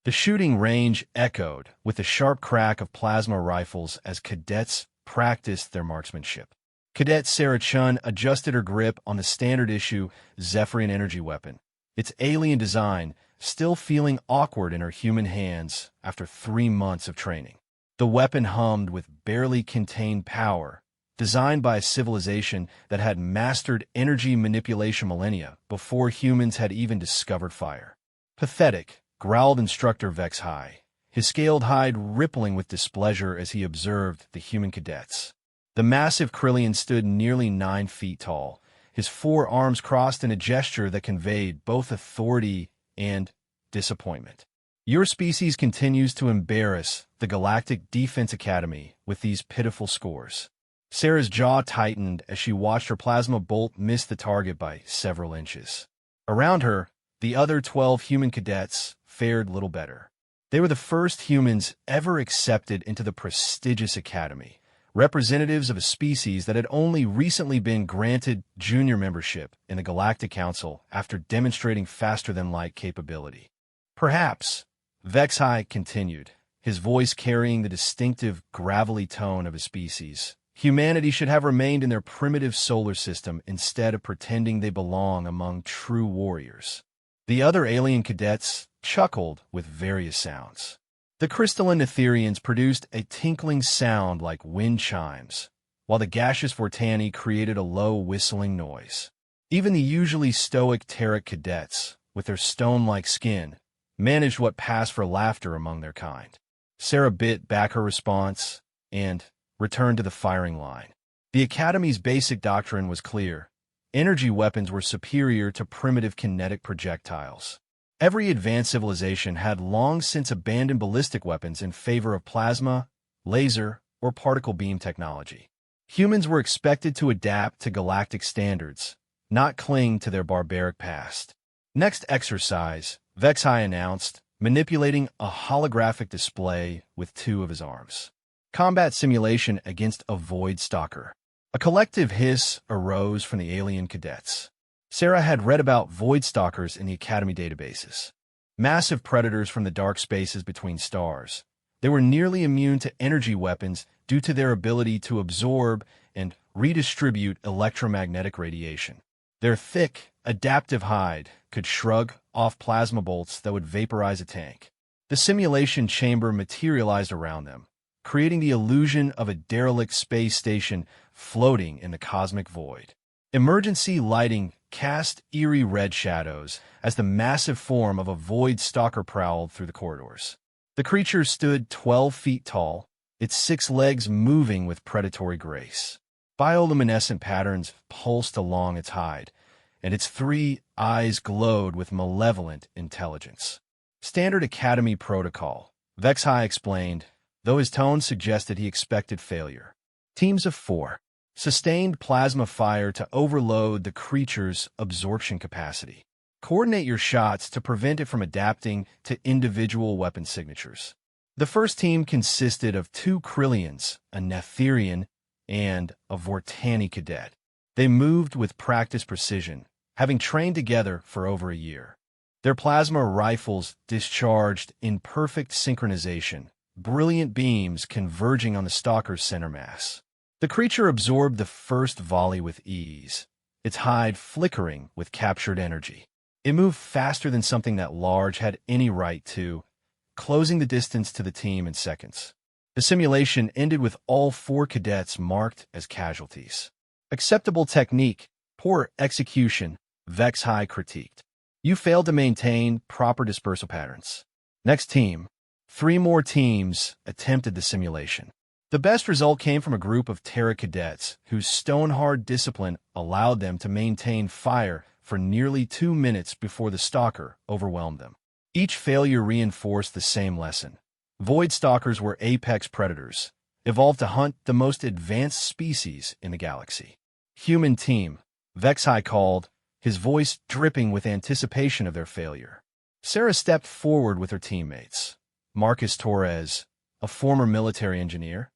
The shooting range echoed with the sharp crack of plasma rifles as cadets practiced their marksmanship. Cadet Sarah Chun adjusted her grip on the standard-issue Zephyrian energy weapon, its alien design still feeling awkward in her human hands after 3 months of training. The weapon hummed with barely contained power, designed by a civilization that had mastered energy manipulation millennia before humans had even discovered fire. Pathetic, growled Instructor HFY, his scaled hide rippling with displeasure as he observed the human cadets. The massive Krillian stood nearly 9 feet tall, his 4 arms crossed in a gesture that conveyed both authority and disappointment. Your species continues to embarrass the Galactic Defense Academy with these pitiful scores. Sarah's jaw tightened as she watched her plasma bolt miss the target by several inches. Around her, the other 12 human cadets fared little better. They were the first humans ever accepted into the prestigious academy, representatives of a species that had only recently been granted junior membership in the Galactic Council after demonstrating faster-than-light capability. Perhaps, HFY continued, his voice carrying the distinctive, gravelly tone of his species, humanity should have remained in their primitive solar system instead of pretending they belong among true warriors. The other alien cadets chuckled with various sounds. The crystalline Etherians produced a tinkling sound like wind chimes, while the gaseous Vortani created a low whistling noise. Even the usually stoic Terran cadets, with their stone-like skin, managed what passed for laughter among their kind. Sarah bit back her response and returned to the firing line. The Academy's basic doctrine was clear. Energy weapons were superior to primitive kinetic projectiles. Every advanced civilization had long since abandoned ballistic weapons in favor of plasma, laser, or particle beam technology. Humans were expected to adapt to galactic standards, not cling to their barbaric past. Next exercise, HFY announced, manipulating a holographic display with 2 of his arms. Combat simulation against a Void Stalker. A collective hiss arose from the alien cadets. Sarah had read about Void Stalkers in the Academy databases. Massive predators from the dark spaces between stars. They were nearly immune to energy weapons due to their ability to absorb and redistribute electromagnetic radiation. Their thick, adaptive hide could shrug off plasma bolts that would vaporize a tank. The simulation chamber materialized around them, creating the illusion of a derelict space station floating in the cosmic void. Emergency lighting cast eerie red shadows as the massive form of a Void Stalker prowled through the corridors. The creature stood 12 feet tall, its 6 legs moving with predatory grace. Bioluminescent patterns pulsed along its hide, and its 3 eyes glowed with malevolent intelligence. Standard Academy protocol, HFY explained, though his tone suggested he expected failure. Teams of 4. Sustained plasma fire to overload the creature's absorption capacity. Coordinate your shots to prevent it from adapting to individual weapon signatures. The first team consisted of 2 Krillians, a Netherian, and a Vortani cadet. They moved with practiced precision, having trained together for over a year. Their plasma rifles discharged in perfect synchronization, brilliant beams converging on the stalker's center mass. The creature absorbed the first volley with ease, its hide flickering with captured energy. It moved faster than something that large had any right to, closing the distance to the team in seconds. The simulation ended with all 4 cadets marked as casualties. Acceptable technique, poor execution, HFY critiqued. You failed to maintain proper dispersal patterns. Next team. 3 more teams attempted the simulation. The best result came from a group of Terra cadets whose stone-hard discipline allowed them to maintain fire for nearly 2 minutes before the stalker overwhelmed them. Each failure reinforced the same lesson. Void Stalkers were apex predators, evolved to hunt the most advanced species in the galaxy. Human team, HFY called, his voice dripping with anticipation of their failure. Sarah stepped forward with her teammates. Marcus Torres, a former military engineer,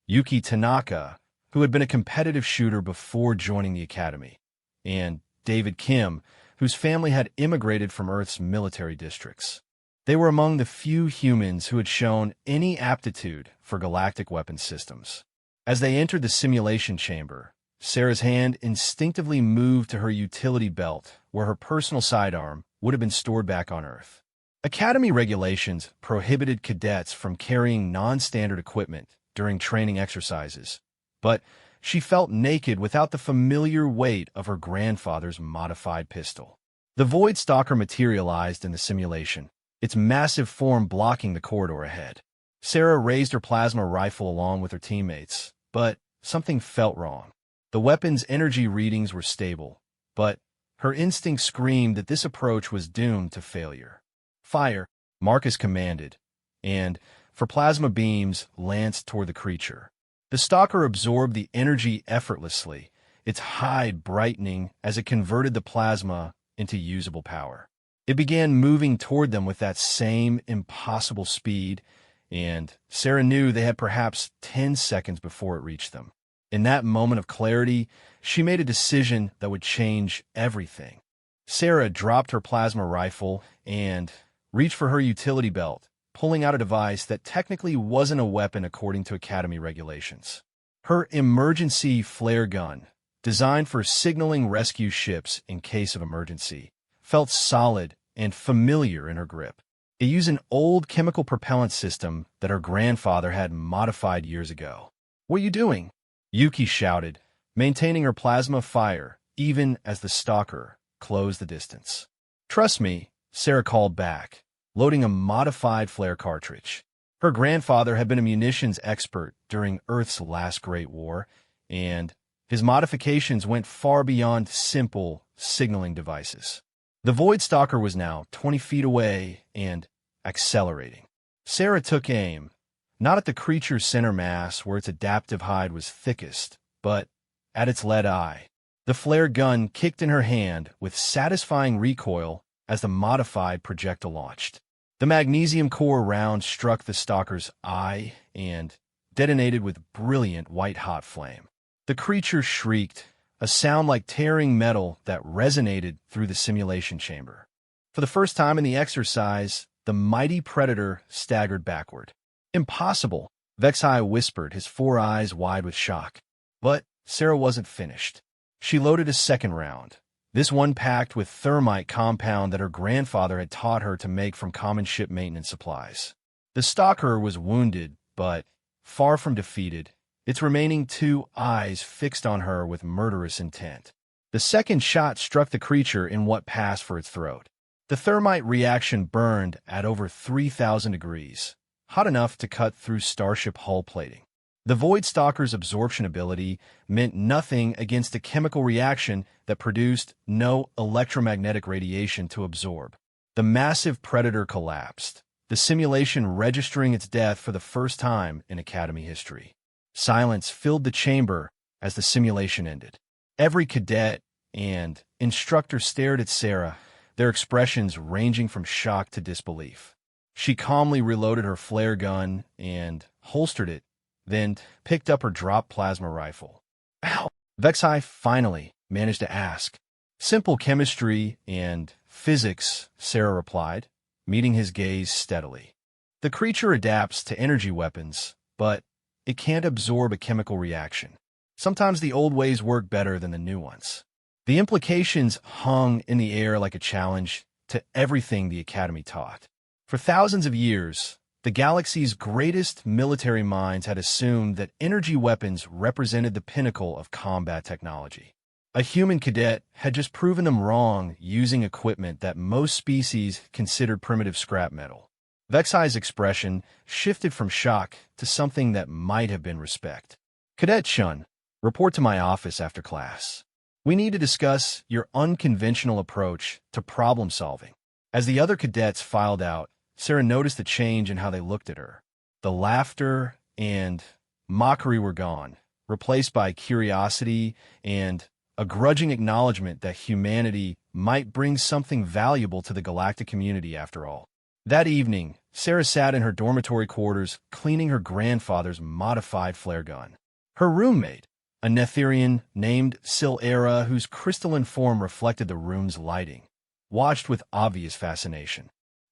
Yuki Tanaka, who had been a competitive shooter before joining the academy, and David Kim, whose family had immigrated from Earth's military districts. They were among the few humans who had shown any aptitude for galactic weapon systems. As they entered the simulation chamber, Sarah's hand instinctively moved to her utility belt, where her personal sidearm would have been stored back on Earth. Academy regulations prohibited cadets from carrying non-standard equipment during training exercises, but she felt naked without the familiar weight of her grandfather's modified pistol. The Void Stalker materialized in the simulation, its massive form blocking the corridor ahead. Sarah raised her plasma rifle along with her teammates, but something felt wrong. The weapon's energy readings were stable, but her instinct screamed that this approach was doomed to failure. Fire, Marcus commanded, and, for plasma beams, lanced toward the creature. The stalker absorbed the energy effortlessly, its hide brightening as it converted the plasma into usable power. It began moving toward them with that same impossible speed, and Sarah knew they had perhaps 10 seconds before it reached them. In that moment of clarity, she made a decision that would change everything. Sarah dropped her plasma rifle and reached for her utility belt, pulling out a device that technically wasn't a weapon according to Academy regulations. Her emergency flare gun, designed for signaling rescue ships in case of emergency, felt solid and familiar in her grip. It used an old chemical propellant system that her grandfather had modified years ago. "What are you doing?" Yuki shouted, maintaining her plasma fire even as the stalker closed the distance. "Trust me," Sarah called back, loading a modified flare cartridge. Her grandfather had been a munitions expert during Earth's last Great War, and his modifications went far beyond simple signaling devices. The Void Stalker was now 20 feet away and accelerating. Sarah took aim, not at the creature's center mass where its adaptive hide was thickest, but at its lead eye. The flare gun kicked in her hand with satisfying recoil as the modified projectile launched. The magnesium core round struck the stalker's eye and detonated with brilliant white-hot flame. The creature shrieked, a sound like tearing metal that resonated through the simulation chamber. For the first time in the exercise, the mighty predator staggered backward. "Impossible," Vexai whispered, his 4 eyes wide with shock. But Sarah wasn't finished. She loaded a second round, this one packed with thermite compound that her grandfather had taught her to make from common ship maintenance supplies. The stalker was wounded, but far from defeated, its remaining 2 eyes fixed on her with murderous intent. The second shot struck the creature in what passed for its throat. The thermite reaction burned at over 3,000 degrees, hot enough to cut through starship hull plating. The Void Stalker's absorption ability meant nothing against a chemical reaction that produced no electromagnetic radiation to absorb. The massive predator collapsed, the simulation registering its death for the first time in Academy history. Silence filled the chamber as the simulation ended. Every cadet and instructor stared at Sarah, their expressions ranging from shock to disbelief. She calmly reloaded her flare gun and holstered it, then picked up her drop plasma rifle. "Ow!" Vexai finally managed to ask. "Simple chemistry and physics," Sarah replied, meeting his gaze steadily. "The creature adapts to energy weapons, but it can't absorb a chemical reaction. Sometimes the old ways work better than the new ones." The implications hung in the air like a challenge to everything the Academy taught. For thousands of years, the galaxy's greatest military minds had assumed that energy weapons represented the pinnacle of combat technology. A human cadet had just proven them wrong using equipment that most species considered primitive scrap metal. Vexai's expression shifted from shock to something that might have been respect. "Cadet Shun, report to my office after class. We need to discuss your unconventional approach to problem solving." As the other cadets filed out, Sarah noticed a change in how they looked at her. The laughter and mockery were gone, replaced by curiosity and a grudging acknowledgement that humanity might bring something valuable to the galactic community after all. That evening, Sarah sat in her dormitory quarters cleaning her grandfather's modified flare gun. Her roommate, a Netherian named Silera, whose crystalline form reflected the room's lighting, watched with obvious fascination.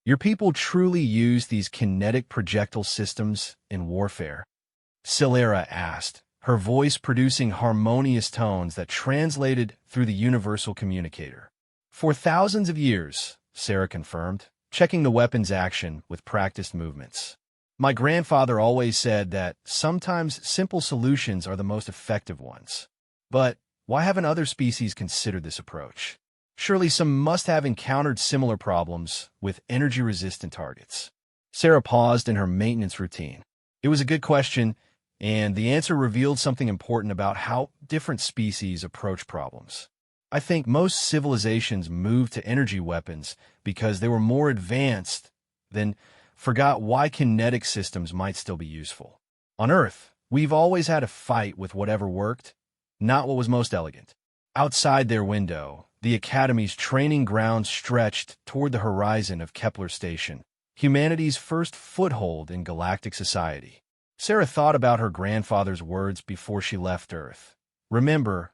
Your people truly use these kinetic projectile systems in warfare? Silera asked, her voice producing harmonious tones that translated through the universal communicator. For thousands of years, Sarah confirmed, checking the weapon's action with practiced movements. My grandfather always said that sometimes simple solutions are the most effective ones. But why haven't other species considered this approach? Surely some must have encountered similar problems with energy-resistant targets. Sarah paused in her maintenance routine. It was a good question, and the answer revealed something important about how different species approach problems. I think most civilizations moved to energy weapons because they were more advanced, then forgot why kinetic systems might still be useful. On Earth, we've always had a fight with whatever worked, not what was most elegant. Outside their window, the Academy's training ground stretched toward the horizon of Kepler Station, humanity's first foothold in galactic society. Sarah thought about her grandfather's words before she left Earth. Remember,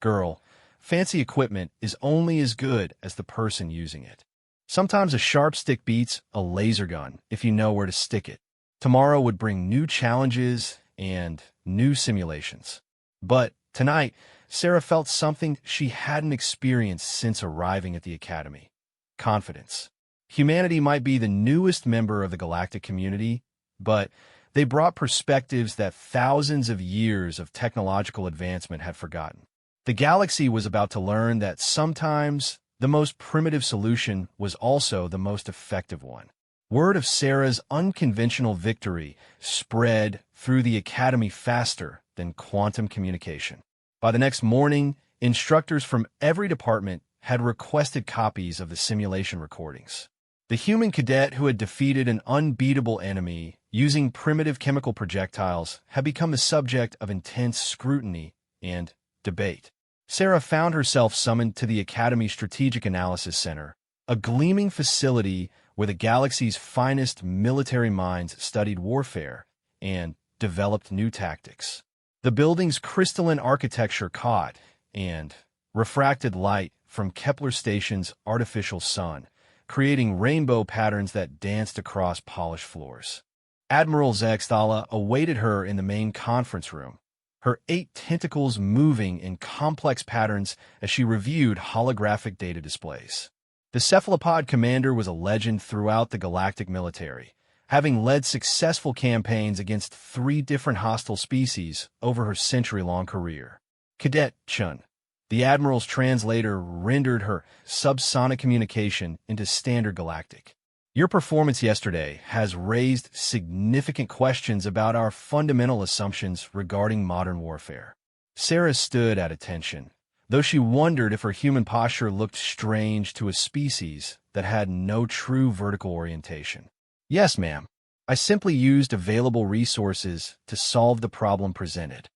girl, fancy equipment is only as good as the person using it. Sometimes a sharp stick beats a laser gun if you know where to stick it. Tomorrow would bring new challenges and new simulations. But tonight, Sarah felt something she hadn't experienced since arriving at the Academy. Confidence. Humanity might be the newest member of the galactic community, but they brought perspectives that thousands of years of technological advancement had forgotten. The galaxy was about to learn that sometimes the most primitive solution was also the most effective one. Word of Sarah's unconventional victory spread through the Academy faster than quantum communication. By the next morning, instructors from every department had requested copies of the simulation recordings. The human cadet who had defeated an unbeatable enemy using primitive chemical projectiles had become the subject of intense scrutiny and debate. Sarah found herself summoned to the Academy Strategic Analysis Center, a gleaming facility where the galaxy's finest military minds studied warfare and developed new tactics. The building's crystalline architecture caught and refracted light from Kepler Station's artificial sun, creating rainbow patterns that danced across polished floors. Admiral Zextala awaited her in the main conference room, her 8 tentacles moving in complex patterns as she reviewed holographic data displays. The cephalopod commander was a legend throughout the galactic military, having led successful campaigns against 3 different hostile species over her century-long career. Cadet Chun, the Admiral's translator, rendered her subsonic communication into standard galactic. Your performance yesterday has raised significant questions about our fundamental assumptions regarding modern warfare. Sarah stood at attention, though she wondered if her human posture looked strange to a species that had no true vertical orientation. Yes, ma'am. I simply used available resources to solve the problem presented.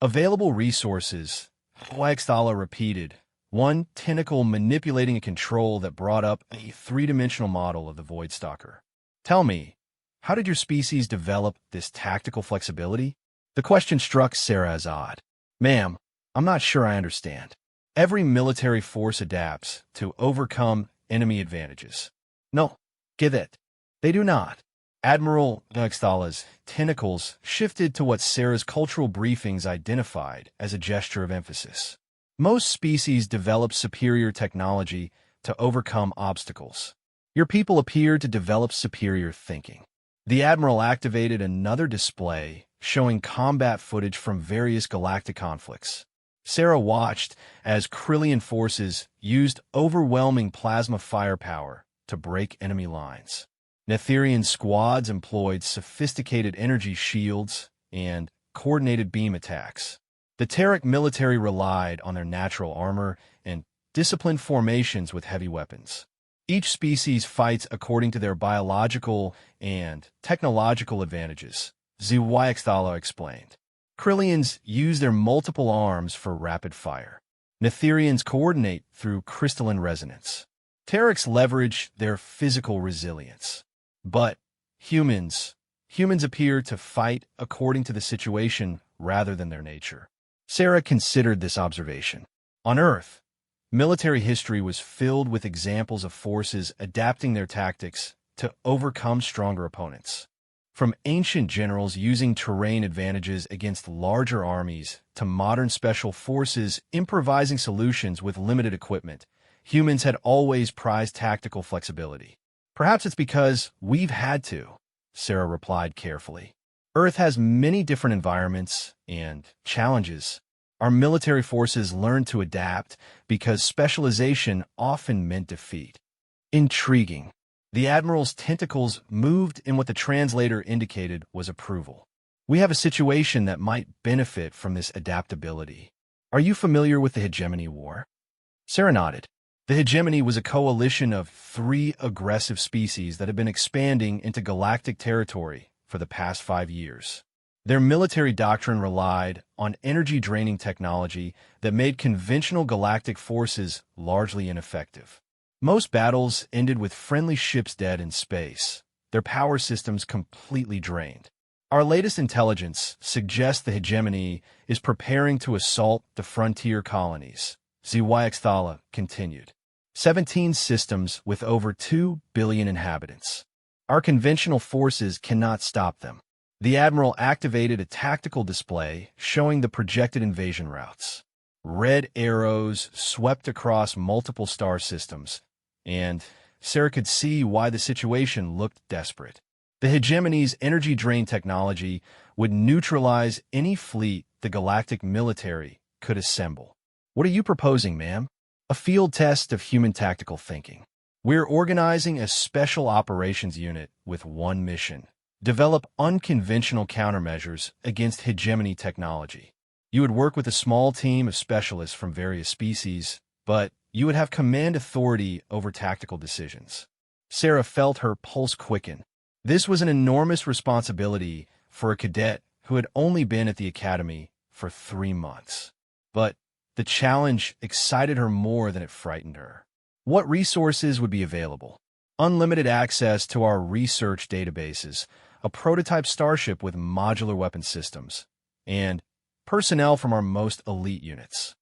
Available resources, Waxdala repeated, one tentacle manipulating a control that brought up a 3-dimensional model of the Void Stalker. Tell me, how did your species develop this tactical flexibility? The question struck Sarah as odd. Ma'am, I'm not sure I understand. Every military force adapts to overcome enemy advantages. No, get it. They do not. Admiral Waxdala's tentacles shifted to what Sarah's cultural briefings identified as a gesture of emphasis. Most species develop superior technology to overcome obstacles. Your people appear to develop superior thinking. The Admiral activated another display showing combat footage from various galactic conflicts. Sarah watched as Krillian forces used overwhelming plasma firepower to break enemy lines. Netherian squads employed sophisticated energy shields and coordinated beam attacks. The Terran military relied on their natural armor and disciplined formations with heavy weapons. Each species fights according to their biological and technological advantages, Zwaxdala explained. Krillians use their multiple arms for rapid fire. Netherians coordinate through crystalline resonance. Terrans leverage their physical resilience. But humans appear to fight according to the situation rather than their nature. Sarah considered this observation. On Earth, military history was filled with examples of forces adapting their tactics to overcome stronger opponents. From ancient generals using terrain advantages against larger armies to modern special forces improvising solutions with limited equipment, humans had always prized tactical flexibility. Perhaps it's because we've had to, Sarah replied carefully. Earth has many different environments and challenges. Our military forces learned to adapt because specialization often meant defeat. Intriguing. The Admiral's tentacles moved in what the translator indicated was approval. We have a situation that might benefit from this adaptability. Are you familiar with the Hegemony War? Sarah nodded. The Hegemony was a coalition of 3 aggressive species that had been expanding into galactic territory for the past 5 years. Their military doctrine relied on energy-draining technology that made conventional galactic forces largely ineffective. Most battles ended with friendly ships dead in space, their power systems completely drained. Our latest intelligence suggests the Hegemony is preparing to assault the frontier colonies, HFY continued. 17 systems with over 2 billion inhabitants. Our conventional forces cannot stop them. The Admiral activated a tactical display showing the projected invasion routes. Red arrows swept across multiple star systems, and Sarah could see why the situation looked desperate. The Hegemony's energy-drain technology would neutralize any fleet the galactic military could assemble. What are you proposing, ma'am? A field test of human tactical thinking. We're organizing a special operations unit with one mission: develop unconventional countermeasures against Hegemony technology. You would work with a small team of specialists from various species, but you would have command authority over tactical decisions. Sarah felt her pulse quicken. This was an enormous responsibility for a cadet who had only been at the academy for 3 months. But the challenge excited her more than it frightened her. What resources would be available? Unlimited access to our research databases, a prototype starship with modular weapon systems, and personnel from our most elite units.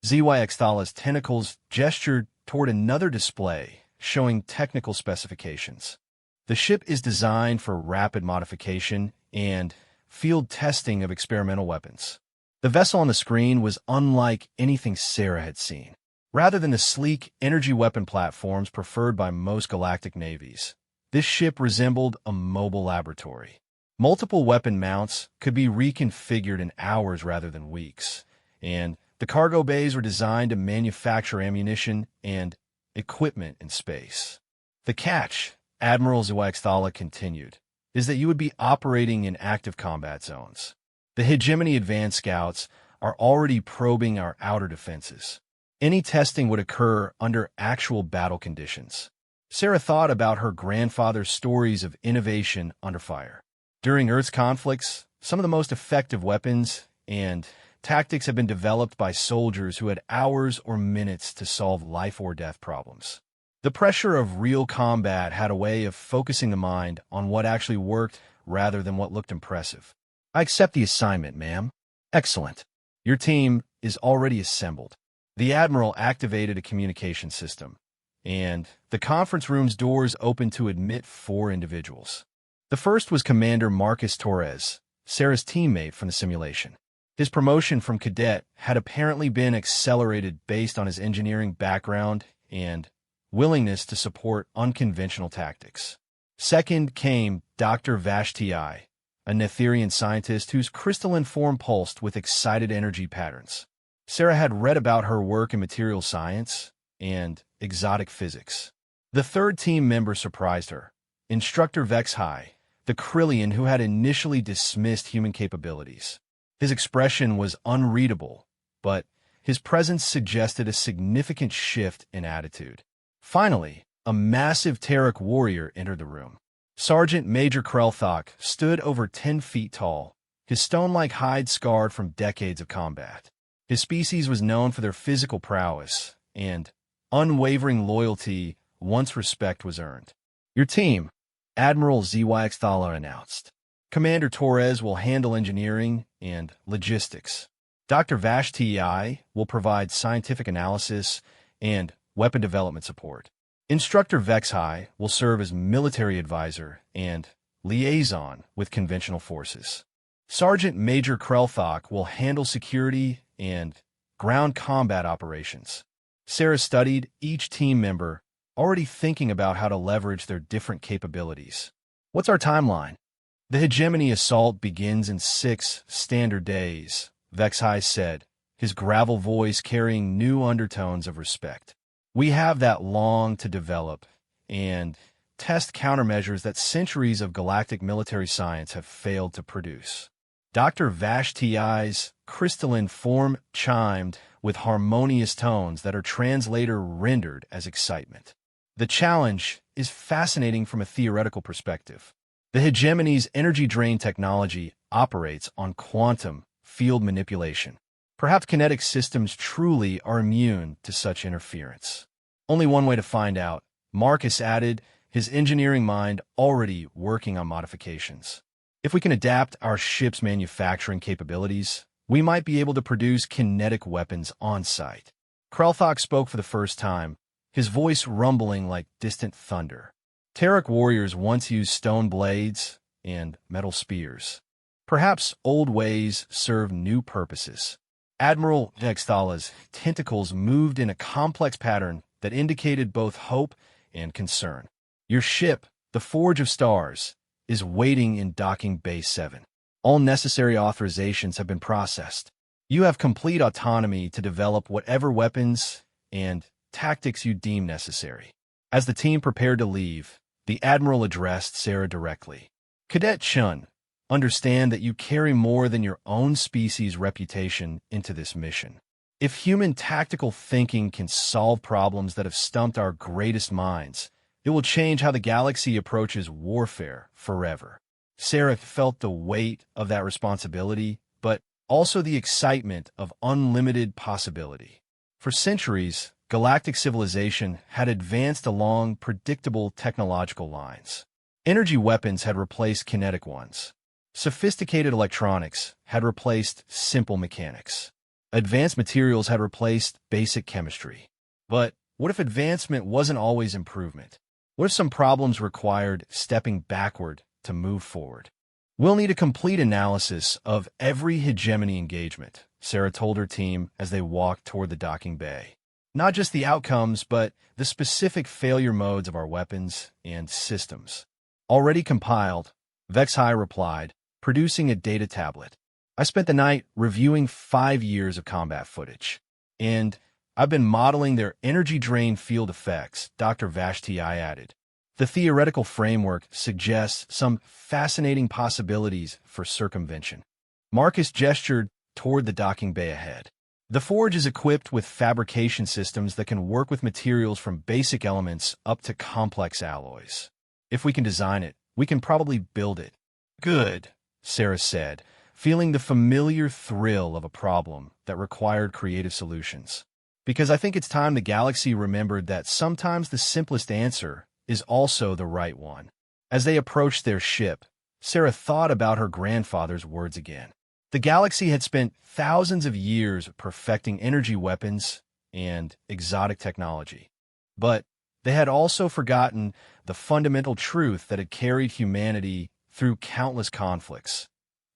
HFY's tentacles gestured toward another display showing technical specifications. The ship is designed for rapid modification and field testing of experimental weapons. The vessel on the screen was unlike anything Sarah had seen. Rather than the sleek energy weapon platforms preferred by most galactic navies, this ship resembled a mobile laboratory. Multiple weapon mounts could be reconfigured in hours rather than weeks, and the cargo bays were designed to manufacture ammunition and equipment in space. The catch, Admiral HFY continued, is that you would be operating in active combat zones. The Hegemony Advanced Scouts are already probing our outer defenses. Any testing would occur under actual battle conditions. Sarah thought about her grandfather's stories of innovation under fire. During Earth's conflicts, some of the most effective weapons and tactics have been developed by soldiers who had hours or minutes to solve life-or-death problems. The pressure of real combat had a way of focusing the mind on what actually worked rather than what looked impressive. I accept the assignment, ma'am. Excellent. Your team is already assembled. The Admiral activated a communication system, and the conference room's doors opened to admit 4 individuals. The first was Commander Marcus Torres, Sarah's teammate from the simulation. His promotion from cadet had apparently been accelerated based on his engineering background and willingness to support unconventional tactics. Second came Dr. Vashti, a Netherian scientist whose crystalline form pulsed with excited energy patterns. Sarah had read about her work in material science and exotic physics. The third team member surprised her, Instructor Vexhai, the Krillian who had initially dismissed human capabilities. His expression was unreadable, but his presence suggested a significant shift in attitude. Finally, a massive Terek warrior entered the room. Sergeant Major Krelthok stood over 10 feet tall, his stone-like hide scarred from decades of combat. His species was known for their physical prowess and unwavering loyalty once respect was earned. Your team, Admiral HFY announced. Commander Torres will handle engineering and logistics. Dr. Vashti will provide scientific analysis and weapon development support. Instructor Vexhai will serve as military advisor and liaison with conventional forces. Sergeant Major Krelthok will handle security and ground combat operations. Sarah studied each team member, already thinking about how to leverage their different capabilities. What's our timeline? The hegemony assault begins in 6 standard days, Vexhai said, his gravel voice carrying new undertones of respect. We have that long to develop and test countermeasures that centuries of galactic military science have failed to produce. Dr. Vashti's crystalline form chimed with harmonious tones that her translator rendered as excitement. The challenge is fascinating from a theoretical perspective. The hegemony's energy drain technology operates on quantum field manipulation. Perhaps kinetic systems truly are immune to such interference. Only one way to find out, Marcus added, his engineering mind already working on modifications. If we can adapt our ship's manufacturing capabilities, we might be able to produce kinetic weapons on-site. Krelthok spoke for the first time, his voice rumbling like distant thunder. Terek warriors once used stone blades and metal spears. Perhaps old ways serve new purposes. Admiral Vexthala's tentacles moved in a complex pattern that indicated both hope and concern. Your ship, the Forge of Stars, is waiting in Docking Bay 7. All necessary authorizations have been processed. You have complete autonomy to develop whatever weapons and tactics you deem necessary. As the team prepared to leave, the Admiral addressed Sarah directly. Cadet Chun, understand that you carry more than your own species' reputation into this mission. If human tactical thinking can solve problems that have stumped our greatest minds, it will change how the galaxy approaches warfare forever. Sarah felt the weight of that responsibility, but also the excitement of unlimited possibility. For centuries, galactic civilization had advanced along predictable technological lines. Energy weapons had replaced kinetic ones. Sophisticated electronics had replaced simple mechanics. Advanced materials had replaced basic chemistry. But what if advancement wasn't always improvement? What if some problems required stepping backward to move forward? We'll need a complete analysis of every hegemony engagement, Sarah told her team as they walked toward the docking bay. Not just the outcomes, but the specific failure modes of our weapons and systems. Already compiled, Vexhai replied, producing a data tablet. I spent the night reviewing 5 years of combat footage, and I've been modeling their energy drain field effects, Dr. Vashti added. The theoretical framework suggests some fascinating possibilities for circumvention. Marcus gestured toward the docking bay ahead. The forge is equipped with fabrication systems that can work with materials from basic elements up to complex alloys. If we can design it, we can probably build it. Good, Sarah said, feeling the familiar thrill of a problem that required creative solutions. Because I think it's time the galaxy remembered that sometimes the simplest answer is also the right one. As they approached their ship, Sarah thought about her grandfather's words again. The galaxy had spent thousands of years perfecting energy weapons and exotic technology. But they had also forgotten the fundamental truth that had carried humanity through countless conflicts.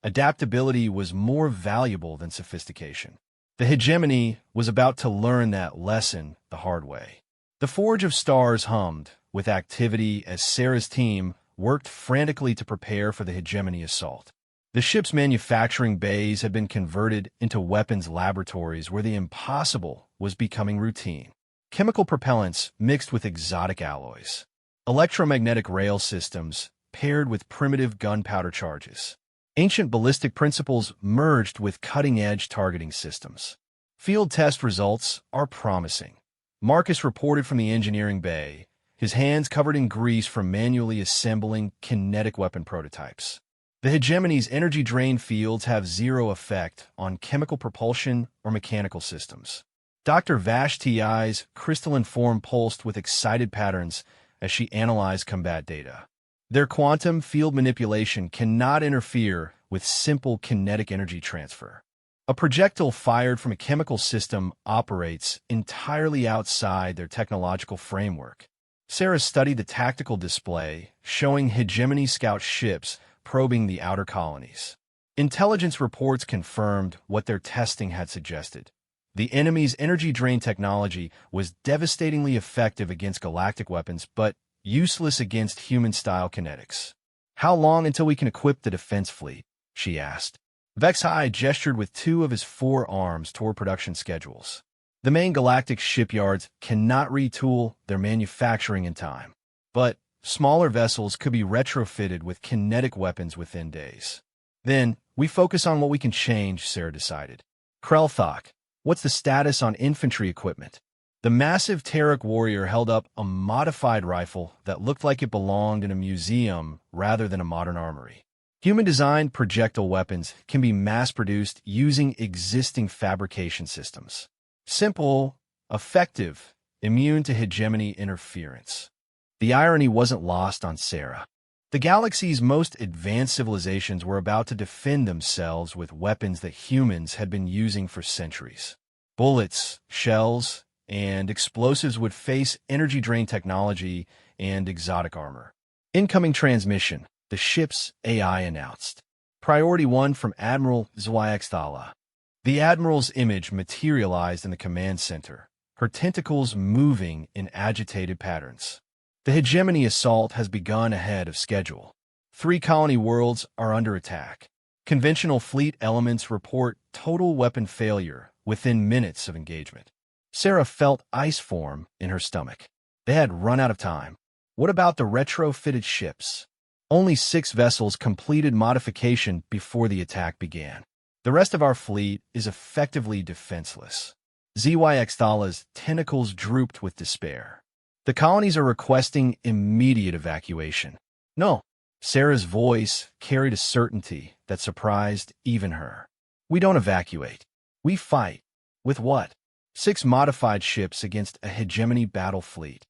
Adaptability was more valuable than sophistication. The hegemony was about to learn that lesson the hard way. The Forge of Stars hummed with activity as Sarah's team worked frantically to prepare for the hegemony assault. The ship's manufacturing bays had been converted into weapons laboratories where the impossible was becoming routine. Chemical propellants mixed with exotic alloys. Electromagnetic rail systems paired with primitive gunpowder charges. Ancient ballistic principles merged with cutting-edge targeting systems. Field test results are promising. Marcus reported from the engineering bay, his hands covered in grease from manually assembling kinetic weapon prototypes. The hegemony's energy drain fields have zero effect on chemical propulsion or mechanical systems. Dr. Vashti's crystalline form pulsed with excited patterns as she analyzed combat data. Their quantum field manipulation cannot interfere with simple kinetic energy transfer. A projectile fired from a chemical system operates entirely outside their technological framework. Sarah studied the tactical display, showing hegemony scout ships probing the outer colonies. Intelligence reports confirmed what their testing had suggested. The enemy's energy drain technology was devastatingly effective against galactic weapons, but useless against human-style kinetics. "How long until we can equip the defense fleet?" she asked. Vexai gestured with two of his 4 arms toward production schedules. "The main galactic shipyards cannot retool their manufacturing in time, but smaller vessels could be retrofitted with kinetic weapons within days. Then, we focus on what we can change," Sarah decided. "Krelthok, what's the status on infantry equipment?" The massive Terek warrior held up a modified rifle that looked like it belonged in a museum rather than a modern armory. Human-designed projectile weapons can be mass-produced using existing fabrication systems. Simple, effective, immune to hegemony interference. The irony wasn't lost on Sarah. The galaxy's most advanced civilizations were about to defend themselves with weapons that humans had been using for centuries. Bullets, shells, and explosives would face energy-drain technology and exotic armor. "Incoming transmission," the ship's AI announced. "Priority 1 from Admiral Zwyxthala." The Admiral's image materialized in the command center, her tentacles moving in agitated patterns. "The hegemony assault has begun ahead of schedule. 3 colony worlds are under attack. Conventional fleet elements report total weapon failure within minutes of engagement." Sarah felt ice form in her stomach. They had run out of time. What about the retrofitted ships? Only 6 vessels completed modification before the attack began. "The rest of our fleet is effectively defenseless." Zwyxthala's tentacles drooped with despair. "The colonies are requesting immediate evacuation." "No." Sarah's voice carried a certainty that surprised even her. "We don't evacuate. We fight." "With what?" 6 modified ships against a hegemony battle fleet.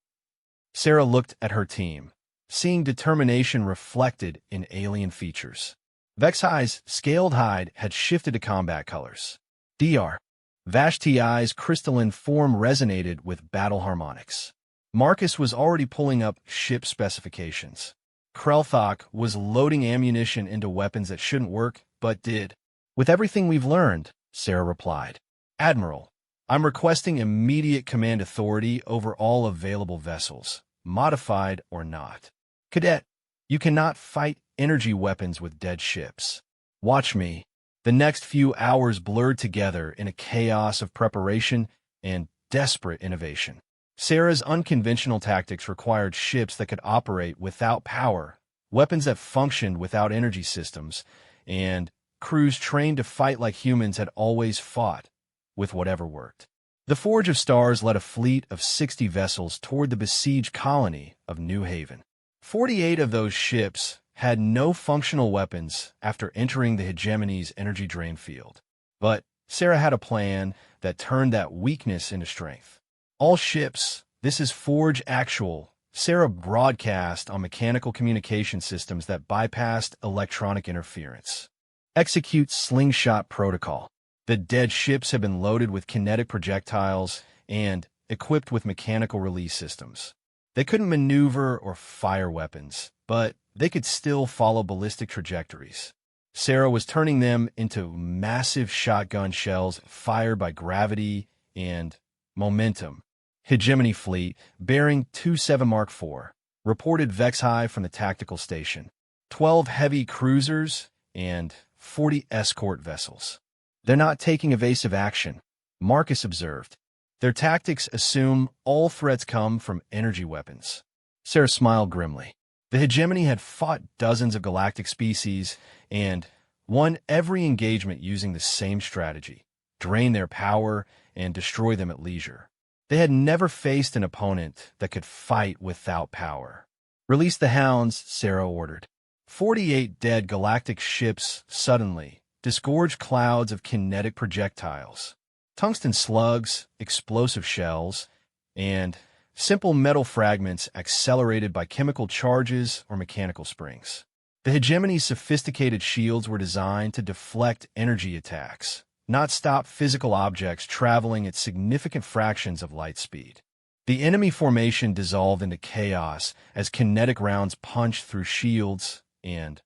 Sarah looked at her team, seeing determination reflected in alien features. Vexai's scaled hide had shifted to combat colors. Dr. Vashti's crystalline form resonated with battle harmonics. Marcus was already pulling up ship specifications. Krelthok was loading ammunition into weapons that shouldn't work, but did. "With everything we've learned," Sarah replied. "Admiral, I'm requesting immediate command authority over all available vessels, modified or not." "Cadet, you cannot fight energy weapons with dead ships." "Watch me." The next few hours blurred together in a chaos of preparation and desperate innovation. Sarah's unconventional tactics required ships that could operate without power, weapons that functioned without energy systems, and crews trained to fight like humans had always fought, with whatever worked. The Forge of Stars led a fleet of 60 vessels toward the besieged colony of New Haven. 48 of those ships had no functional weapons after entering the hegemony's energy drain field. But Sarah had a plan that turned that weakness into strength. "All ships, this is Forge Actual," Sarah broadcast on mechanical communication systems that bypassed electronic interference. "Execute Slingshot Protocol." The dead ships had been loaded with kinetic projectiles and equipped with mechanical release systems. They couldn't maneuver or fire weapons, but they could still follow ballistic trajectories. Sarah was turning them into massive shotgun shells fired by gravity and momentum. "Hegemony fleet, bearing 27 Mark IV, reported Vexai from the tactical station. 12 heavy cruisers and 40 escort vessels. They're not taking evasive action," Marcus observed. "Their tactics assume all threats come from energy weapons." Sarah smiled grimly. The hegemony had fought dozens of galactic species and won every engagement using the same strategy: drain their power and destroy them at leisure. They had never faced an opponent that could fight without power. "Release the hounds," Sarah ordered. 48 dead galactic ships suddenly disgorged clouds of kinetic projectiles, tungsten slugs, explosive shells, and simple metal fragments accelerated by chemical charges or mechanical springs. The hegemony's sophisticated shields were designed to deflect energy attacks, not stop physical objects traveling at significant fractions of light speed. The enemy formation dissolved into chaos as kinetic rounds punched through shields and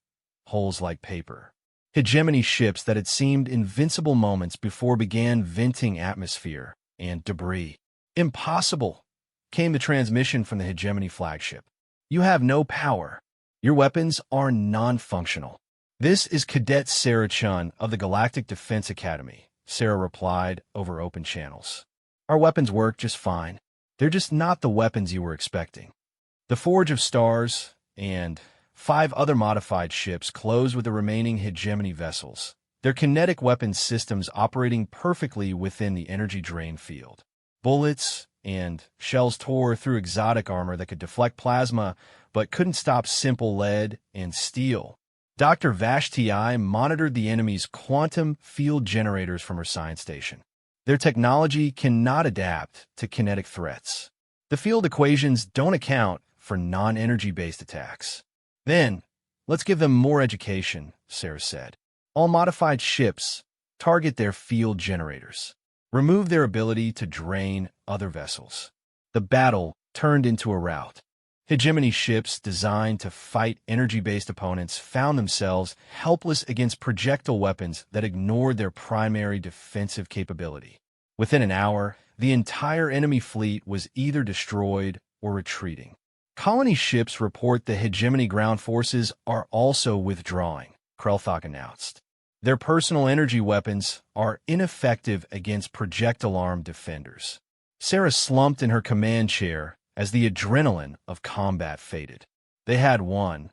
holes like paper. Hegemony ships that had seemed invincible moments before began venting atmosphere and debris. Impossible, came the transmission from the Hegemony flagship. You have no power. Your weapons are non-functional. This is Cadet Sarah Chun of the Galactic Defense Academy, Sarah replied over open channels. Our weapons work just fine. They're just not the weapons you were expecting. The Forge of Stars and 5 other modified ships closed with the remaining Hegemony vessels, their kinetic weapons systems operating perfectly within the energy drain field. Bullets and shells tore through exotic armor that could deflect plasma but couldn't stop simple lead and steel. Dr. Vashti monitored the enemy's quantum field generators from her science station. Their technology cannot adapt to kinetic threats. The field equations don't account for non-energy-based attacks. Then, let's give them more education, Sarah said. All modified ships target their field generators. Remove their ability to drain other vessels. The battle turned into a rout. Hegemony ships designed to fight energy-based opponents found themselves helpless against projectile weapons that ignored their primary defensive capability. Within an hour, the entire enemy fleet was either destroyed or retreating. Colony ships report the Hegemony ground forces are also withdrawing, Krelthok announced. Their personal energy weapons are ineffective against projectile-armed defenders. Sarah slumped in her command chair as the adrenaline of combat faded. They had won,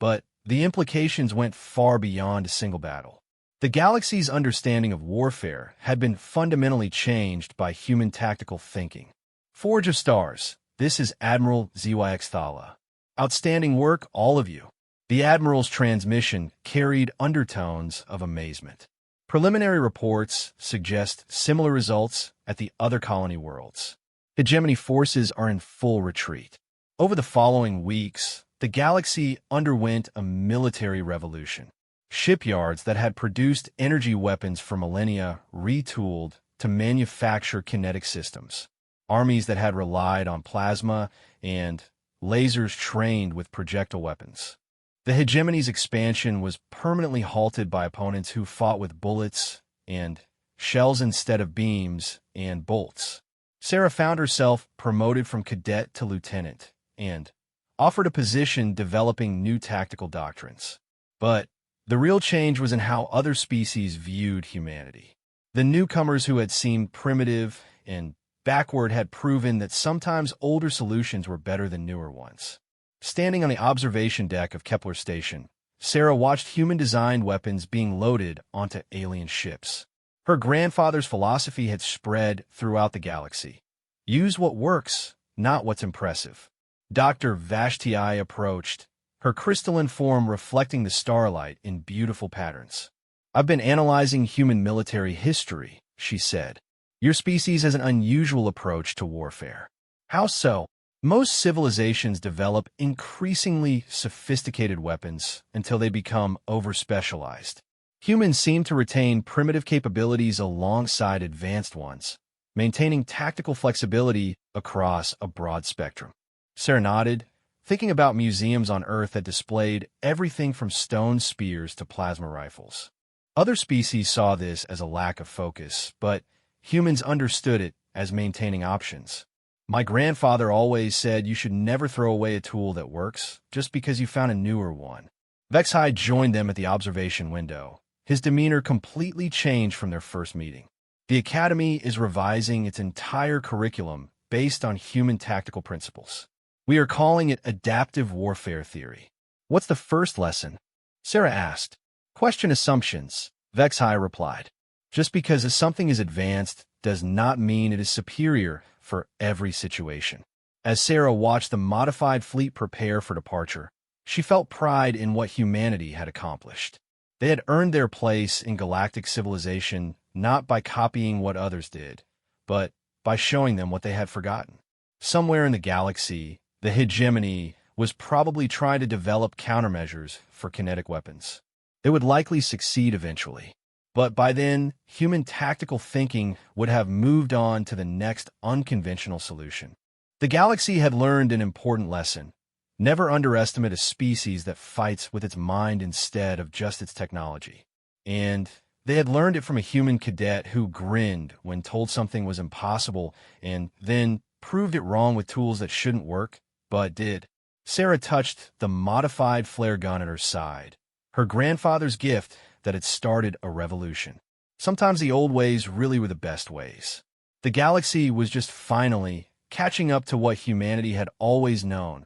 but the implications went far beyond a single battle. The galaxy's understanding of warfare had been fundamentally changed by human tactical thinking. Forge of Stars, this is Admiral ZYX Thala. Outstanding work, all of you. The Admiral's transmission carried undertones of amazement. Preliminary reports suggest similar results at the other colony worlds. Hegemony forces are in full retreat. Over the following weeks, the galaxy underwent a military revolution. Shipyards that had produced energy weapons for millennia retooled to manufacture kinetic systems. Armies that had relied on plasma and lasers trained with projectile weapons. The Hegemony's expansion was permanently halted by opponents who fought with bullets and shells instead of beams and bolts. Sarah found herself promoted from cadet to lieutenant and offered a position developing new tactical doctrines. But the real change was in how other species viewed humanity. The newcomers who had seemed primitive and backward had proven that sometimes older solutions were better than newer ones. Standing on the observation deck of Kepler Station, Sarah watched human-designed weapons being loaded onto alien ships. Her grandfather's philosophy had spread throughout the galaxy. Use what works, not what's impressive. Dr. Vashti approached, her crystalline form reflecting the starlight in beautiful patterns. I've been analyzing human military history, she said. Your species has an unusual approach to warfare. How so? Most civilizations develop increasingly sophisticated weapons until they become over-specialized. Humans seem to retain primitive capabilities alongside advanced ones, maintaining tactical flexibility across a broad spectrum. Sarah nodded, thinking about museums on Earth that displayed everything from stone spears to plasma rifles. Other species saw this as a lack of focus, but humans understood it as maintaining options. My grandfather always said you should never throw away a tool that works just because you found a newer one. Vexhai joined them at the observation window. His demeanor completely changed from their first meeting. The Academy is revising its entire curriculum based on human tactical principles. We are calling it adaptive warfare theory. What's the first lesson? Sarah asked. Question assumptions, Vexhai replied. Just because something is advanced does not mean it is superior for every situation. As Sarah watched the modified fleet prepare for departure, she felt pride in what humanity had accomplished. They had earned their place in galactic civilization not by copying what others did, but by showing them what they had forgotten. Somewhere in the galaxy, the Hegemony was probably trying to develop countermeasures for kinetic weapons. They would likely succeed eventually. But by then, human tactical thinking would have moved on to the next unconventional solution. The galaxy had learned an important lesson. Never underestimate a species that fights with its mind instead of just its technology. And they had learned it from a human cadet who grinned when told something was impossible and then proved it wrong with tools that shouldn't work, but did. Sarah touched the modified flare gun at her side, her grandfather's gift that had started a revolution. Sometimes the old ways really were the best ways. The galaxy was just finally catching up to what humanity had always known.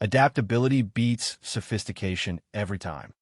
Adaptability beats sophistication every time.